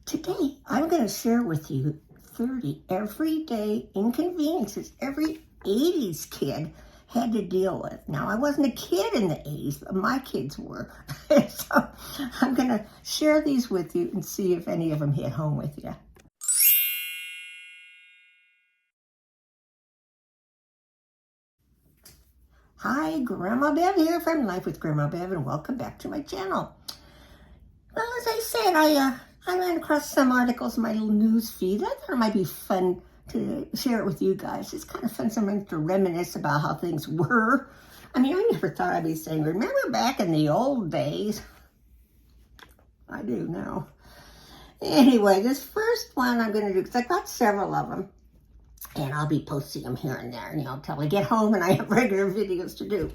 Today, I'm going to share with you 30 everyday inconveniences every 80's kid had to deal with. Now, I wasn't a kid in the 80's, but my kids were. So I'm going to share these with you and see if any of them hit home with you. Hi, Grandma Bev here from Life with Grandma Bev, and welcome back to my channel. Well, as I said, I ran across some articles in my little news feed. I thought it might be fun to share it with you guys. It's kind of fun sometimes to reminisce about how things were. I mean, I never thought I'd be saying, remember back in the old days? I do now. Anyway, this first one I'm going to do, because I've got several of them, and I'll be posting them here and there, until I get home and I have regular videos to do.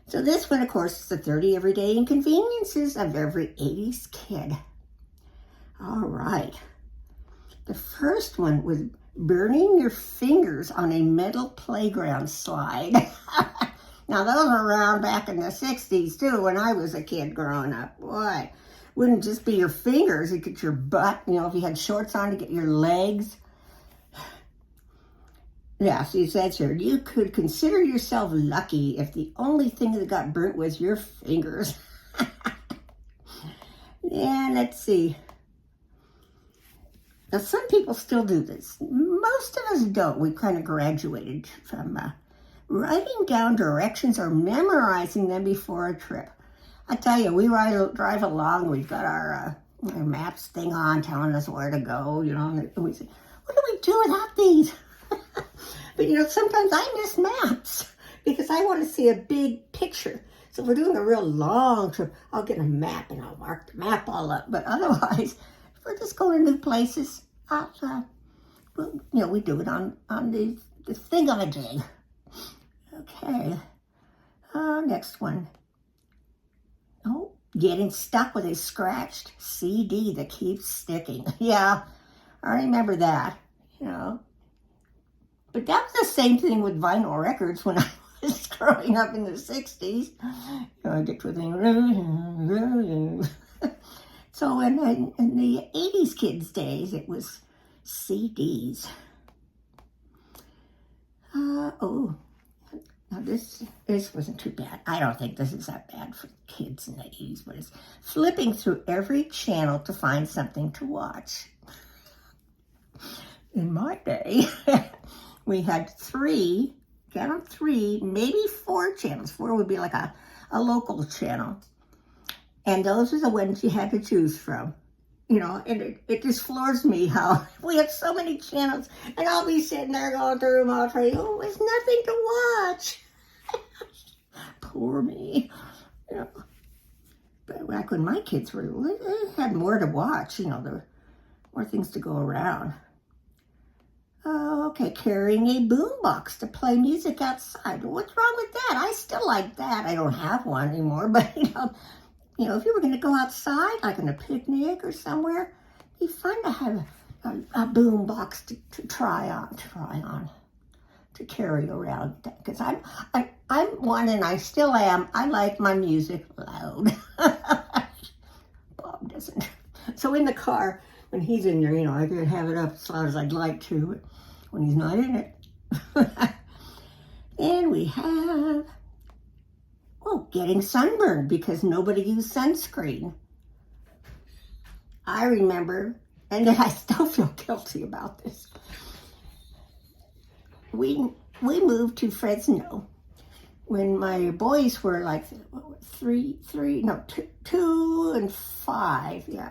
So this one, of course, is the 30 everyday inconveniences of every 80's kid. All right. The first one was burning your fingers on a metal playground slide. Now, those were around back in the 60's, too, when I was a kid growing up. Boy, wouldn't just be your fingers. You get your butt, if you had shorts on, to get your legs. Yeah, see, it says here, you could consider yourself lucky if the only thing that got burnt was your fingers. Yeah, let's see. Now, some people still do this. Most of us don't. We kind of graduated from writing down directions or memorizing them before a trip. I tell you, we drive along. We've got our maps thing on telling us where to go, and we say, what do we do without these? But, sometimes I miss maps because I want to see a big picture. So if we're doing a real long trip, I'll get a map and I'll mark the map all up. But otherwise, if we're just going to new places, we do it on the thingamajig. Okay. Next one. Oh, getting stuck with a scratched CD that keeps sticking. Yeah, I remember that, But that was the same thing with vinyl records when I was growing up in the 60's. I get to a thing. So in the 80's kids' days, it was CDs. Now this wasn't too bad. I don't think this is that bad for kids in the 80's, but it's flipping through every channel to find something to watch. In my day, we had three, maybe 4 channels. 4 would be like a local channel. And those are the ones you had to choose from. And it just floors me how we have so many channels, and I'll be sitting there going through them all trying, there's nothing to watch. Poor me. But back when my kids they had more to watch, there were more things to go around. Okay, carrying a boombox to play music outside. What's wrong with that? I still like that. I don't have one anymore, but if you were going to go outside, like on a picnic or somewhere, it'd be fun to have a boom box to try on, to carry around. Because I'm one, and I still am. I like my music loud. Bob doesn't. So in the car, when he's in there, I can have it up as loud as I'd like to, but when he's not in it. And we have... getting sunburned because nobody used sunscreen. I remember, and I still feel guilty about this. We moved to Fresno when my boys were like 2 and 5, yeah.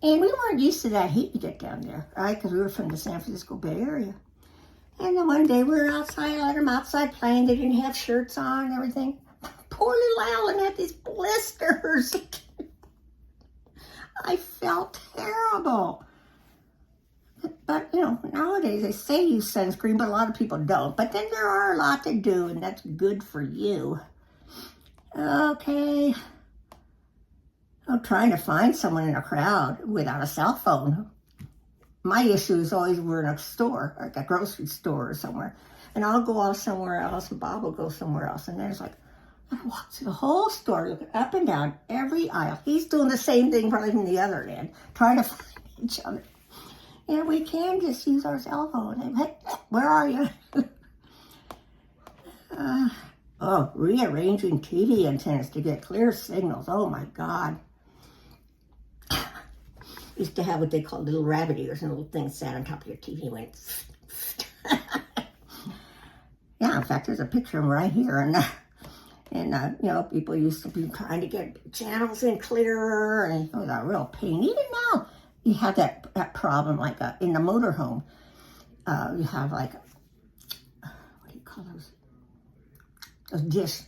And we weren't used to that heat you get down there, right? Because we were from the San Francisco Bay Area. And then one day we were outside, I let them outside playing. They didn't have shirts on and everything. Poor little Alan had these blisters. I felt terrible. But, nowadays they say use sunscreen, but a lot of people don't. But then there are a lot to do, and that's good for you. Okay. I'm trying to find someone in a crowd without a cell phone. My issue is always we're in a store, like a grocery store or somewhere. And I'll go off somewhere else, and Bob will go somewhere else. And there's like, And I walked through the whole store, looking up and down every aisle. He's doing the same thing probably from the other end, trying to find each other. And we can just use our cell phone. And, hey, where are you? Rearranging TV antennas to get clear signals. Oh my God. Used to have what they call little rabbit ears, and little things sat on top of your TV and went. Yeah, in fact, there's a picture of them right here. And people used to be trying to get channels in clearer, and it was a real pain. Even now, you have that problem, like in the motorhome. You have like, what do you call those? A dish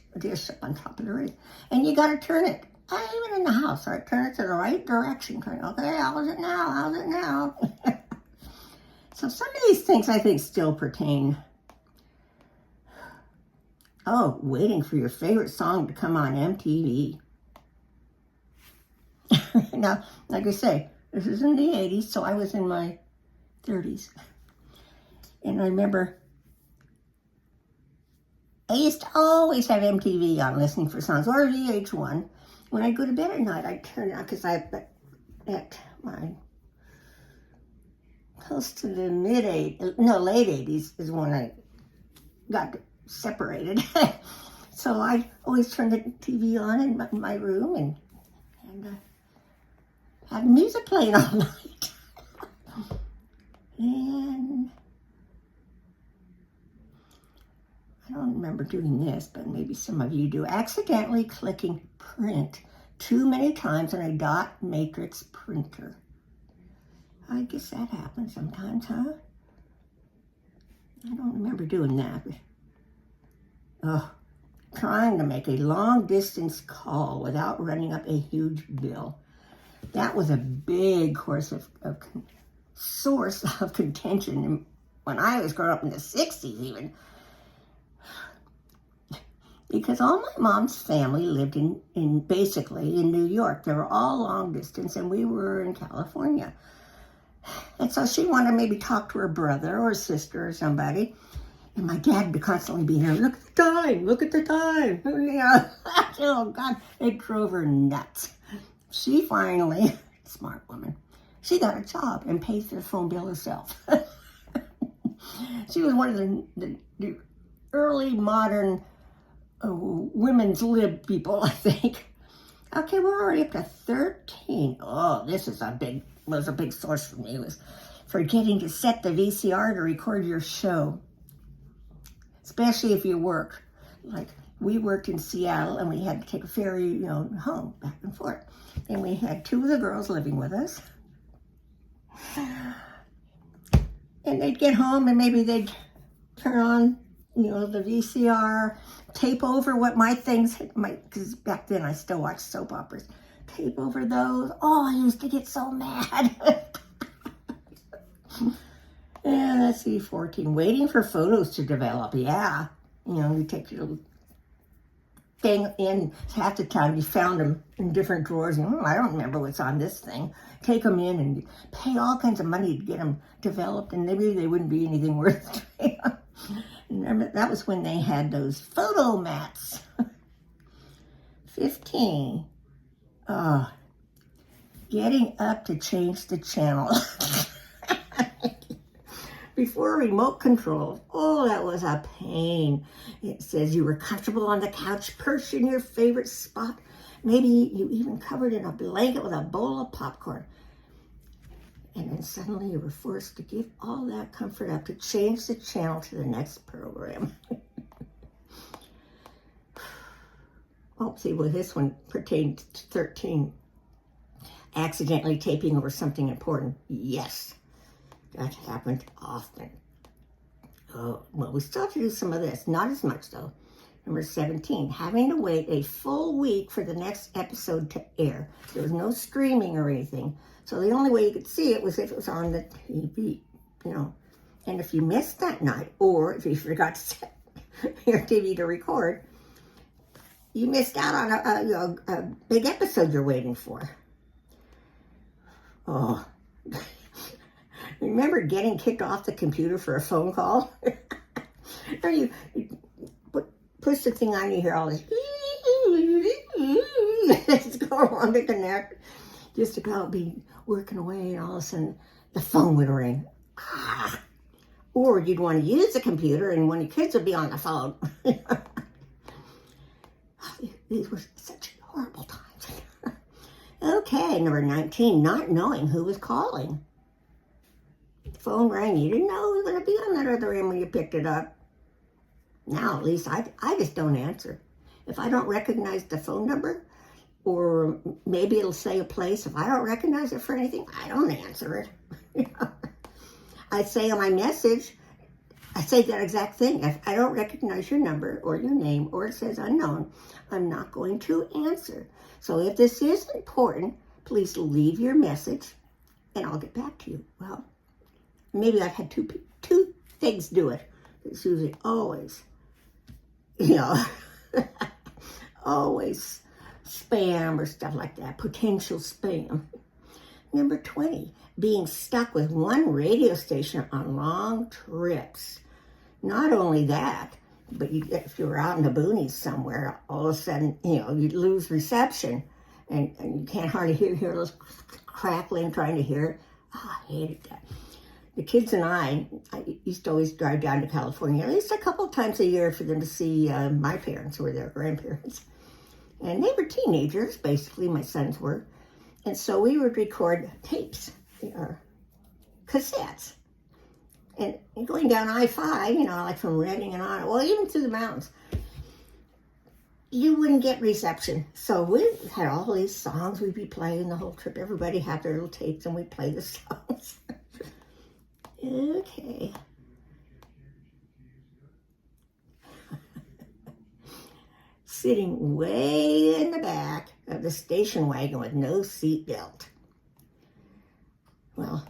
up on top of the rig. And you got to turn it. Even in the house, right? Turn it to the right direction. Okay, how's it now? How's it now? So some of these things I think still pertain. Oh, waiting for your favorite song to come on MTV. Now, like I say, this is in the 80s, so I was in my 30s. And I remember I used to always have MTV on, listening for songs, or VH1. When I'd go to bed at night, I'd turn it on, because at my, close to the late 80s is when I got separated. So I always turned the TV on in my room and had music playing all night. And I don't remember doing this, but maybe some of you do. Accidentally clicking print too many times on a dot matrix printer. I guess that happens sometimes, huh? I don't remember doing that. Trying to make a long distance call without running up a huge bill. That was a big source of contention when I was growing up in the 60s even. Because all my mom's family lived basically in New York. They were all long distance, and we were in California. And so she wanted to maybe talk to her brother or sister or somebody. And my dad would constantly be there, look at the time. Oh God, it drove her nuts. She finally, smart woman, she got a job and paid for the phone bill herself. She was one of the early modern women's lib people, I think. Okay, we're already up to 13. Oh, this was a big source for me. It was forgetting to set the VCR to record your show. Especially if you work. Like, we worked in Seattle, and we had to take a ferry, home, back and forth. And we had two of the girls living with us. And they'd get home, and maybe they'd turn on, the VCR, tape over what my things, because back then I still watched soap operas, tape over those. Oh, I used to get so mad. And let's see, 14, waiting for photos to develop. Yeah, you take your little thing in. Half the time you found them in different drawers. I don't remember what's on this thing. Take them in and pay all kinds of money to get them developed, and maybe they wouldn't be anything worth it. Remember, that was when they had those photo mats. 15, getting up to change the channel. Before remote control, that was a pain. It says you were comfortable on the couch, perched in your favorite spot. Maybe you even covered in a blanket with a bowl of popcorn. And then suddenly you were forced to give all that comfort up to change the channel to the next program. This one pertained to 13. Accidentally taping over something important. Yes. That happened often. We still have to do some of this. Not as much, though. Number 17, having to wait a full week for the next episode to air. There was no streaming or anything. So the only way you could see it was if it was on the TV, And if you missed that night, or if you forgot to set your TV to record, you missed out on a big episode you're waiting for. Remember getting kicked off the computer for a phone call? Or you push the thing on, you hear all this, It's going on to connect. Just about be working away, and all of a sudden the phone would ring. Ah. Or you'd want to use the computer, and one of your kids would be on the phone. These were such horrible times. Okay, number 19, not knowing who was calling. The phone rang. You didn't know who was going to be on that other end when you picked it up. Now, at least I just don't answer. If I don't recognize the phone number, or maybe it'll say a place, if I don't recognize it for anything, I don't answer it. I say on my message, I say that exact thing. If I don't recognize your number or your name, or it says unknown, I'm not going to answer. So if this is important, please leave your message and I'll get back to you. Well, maybe I've had two things do it. It's usually always, always spam or stuff like that, potential spam. Number 20, being stuck with one radio station on long trips. Not only that, but if you're out in the boonies somewhere, all of a sudden, you lose reception and you can't hardly hear those crackling, trying to hear it. Oh, I hated that. The kids and I used to always drive down to California at least a couple times a year for them to see my parents, who were their grandparents. And they were teenagers, basically, my sons were. And so we would record tapes, cassettes. And going down I-5, like from Redding and on, well, even through the mountains, you wouldn't get reception. So we had all these songs we'd be playing the whole trip. Everybody had their little tapes and we'd play the songs. Okay. Sitting way in the back of the station wagon with no seat belt. Well,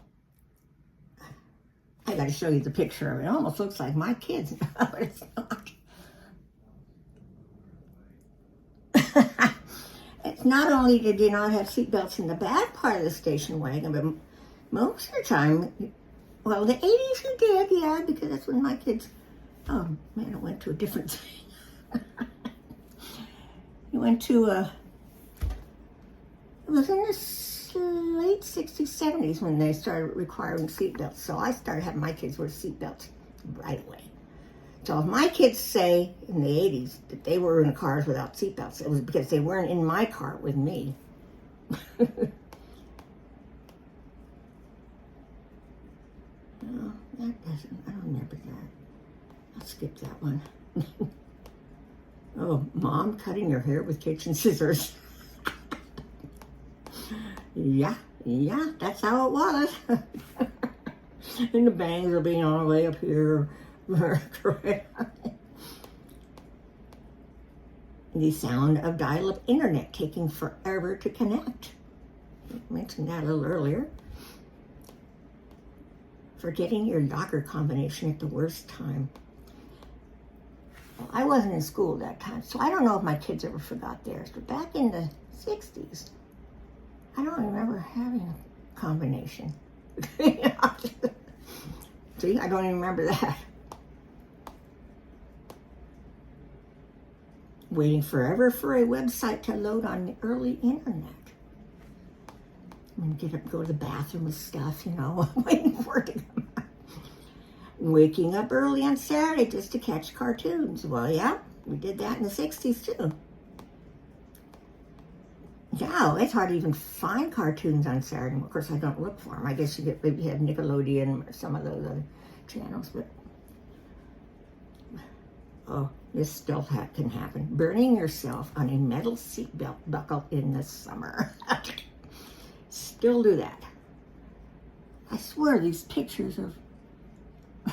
I got to show you the picture of it. It almost looks like my kids, but it's not. It's not only did you not have seat belts in the back part of the station wagon, but most of the time, well, the 80s you did, yeah, because that's when my kids, oh man, it went to a different thing. It went to, it was in the late 60s, 70s when they started requiring seatbelts. So I started having my kids wear seatbelts right away. So if my kids say in the 80s that they were in cars without seatbelts, it was because they weren't in my car with me. No, that doesn't, I don't remember that. I'll skip that one. Oh, Mom cutting your hair with kitchen scissors. Yeah, that's how it was. And the bangs are being all the way up here. The sound of dial-up internet taking forever to connect. I mentioned that a little earlier. Forgetting your locker combination at the worst time. Well, I wasn't in school at that time, so I don't know if my kids ever forgot theirs. But back in the 60s, I don't remember having a combination. See, I don't even remember that. Waiting forever for a website to load on the early internet. I'm gonna get up, go to the bathroom with stuff, waiting for it to come out. Waking up early on Saturday just to catch cartoons. Well, yeah, we did that in the 60s too. Now, it's hard to even find cartoons on Saturday. Of course, I don't look for them. I guess maybe you have Nickelodeon or some of those other channels, but oh, this still can happen. Burning yourself on a metal seatbelt buckle in the summer. Still do that. I swear these pictures of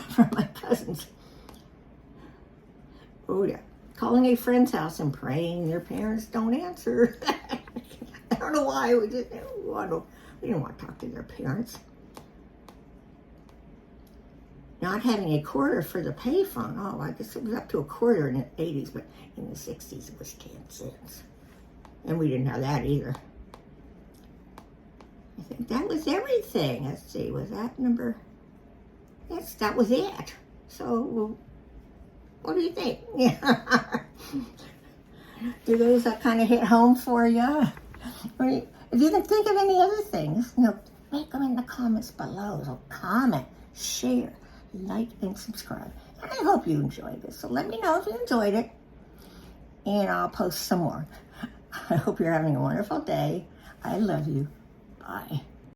from my cousins. Oh yeah, calling a friend's house and praying their parents don't answer. I don't know why we didn't want to talk to their parents. Not having a quarter for the payphone. Oh, I guess it was up to a quarter in the 80s, but in the 60s it was 10 cents. And we didn't have that either. I think that was everything. Let's see, was that number? Yes, that was it. So, what do you think? Yeah. Do those kind of hit home for you? Or if you can think of any other things, make them in the comments below. So comment, share, like, and subscribe. And I hope you enjoyed this. So let me know if you enjoyed it, and I'll post some more. I hope you're having a wonderful day. I love you. Bye.